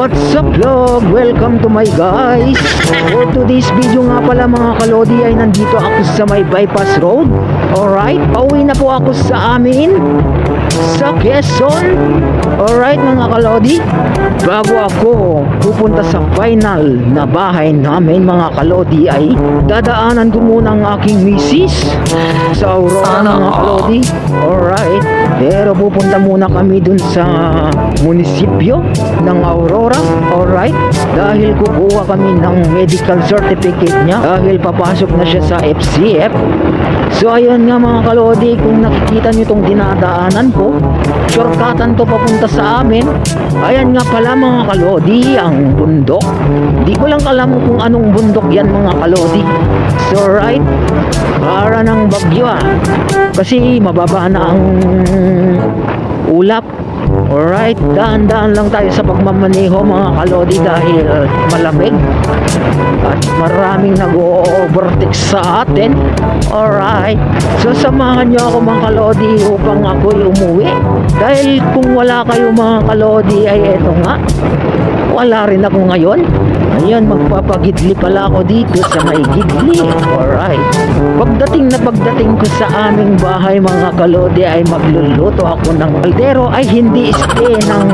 What's up vlog? Welcome to my guys. For today's video nga pala mga kalodi ay nandito ako sa may bypass road. Alright, pauwi na po ako sa amin sa Quezon. Alright mga kalodi, bago ako pupunta sa final na bahay namin mga kalodi ay dadaanan ko muna ang aking misis sa Aurora mga kalodi. Alright, pero pupunta muna kami dun sa munisipyo ng Aurora. Alright, dahil kukuha kami ng medical certificate niya dahil papasok na siya sa FCF. So ayun nga mga kalodi, kung nakikita nyo itong dinadaanan ko, shortcutan to papunta sa amin. Ayan nga pala mga kalodi, ang bundok. Di ko lang alam kung anong bundok yan mga kalodi. So right, para ng bagyo kasi mababa na ang ulap. Alright, daan-daan lang tayo sa pagmamaneho mga kalodi dahil malamig at maraming nag-o-overtake sa atin. Alright, so samahan nyo ako mga kalodi upang ako'y umuwi. Dahil kung wala kayo mga kalodi ay eto nga, wala rin ako ngayon. Ayan, magpapagidli pala ako dito sa may gidli. Alright, pagdating ko sa aming bahay mga kalodi ay magluluto ako ng kaldero. Ay hindi stay ng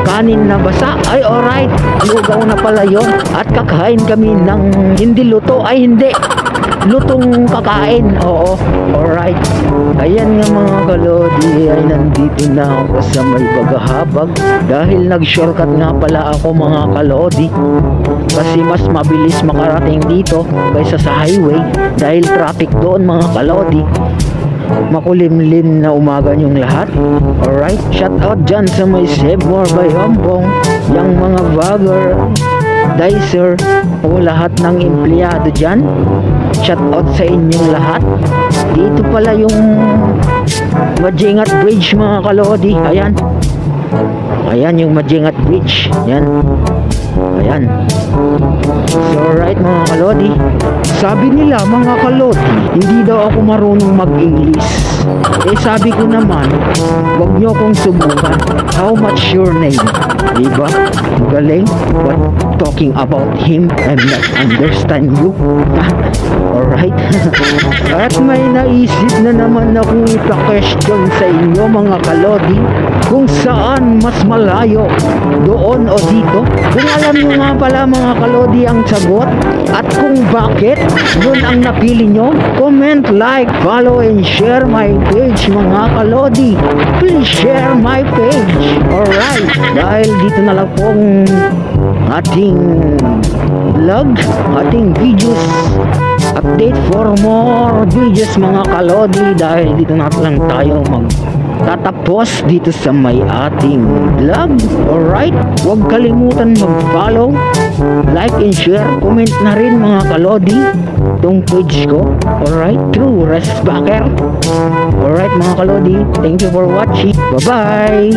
kanin na basa. Ay alright, lugaw na pala yun. At kakain kami ng hindi luto. Ay hindi, lutong kakain. Oo, alright. Ayan nga mga kalodi, ay nandito na ako sa may Bagahabag dahil nag-shortcut nga pala ako mga kalodi kasi mas mabilis makarating dito kaysa sa highway dahil traffic doon mga kalodi. Makulimlim na umaga yung lahat. Alright, shout out dyan sa may Save More by Hombong, yung mga vlogger, dicer o lahat ng empleyado dyan. Shout out sa inyong lahat. Dito pala yung Majingat Bridge mga kalodi. Ayan, ayan yung Majingat Bridge. Yan, ayan. So right mga kalodi, sabi nila mga kalodi, hindi daw ako marunong mag-English. Eh sabi ko naman, wag nyo akong subukan. How much your name? Diba? Galing. But talking about him, I'm not understand you. Alright. At may naisip na naman akong ipa-question sa inyo mga kalodi, kung saan mas malayo, doon o dito. Kung alam nyo nga pala mga kalodi ang sagot at kung bakit yun ang napili nyo, comment, like, follow and share my page mga kalodi. Please share my page. Alright, dahil dito na lang pong ating vlog, ating videos, update for more videos mga kalodi, dahil dito na lang tayo magtatapos dito sa may ating vlog. Alright, huwag kalimutan mag-follow, like and share, comment na rin mga kalodi itong page ko. Alright, True Resbacker. Alright mga kalodi, thank you for watching. Bye bye.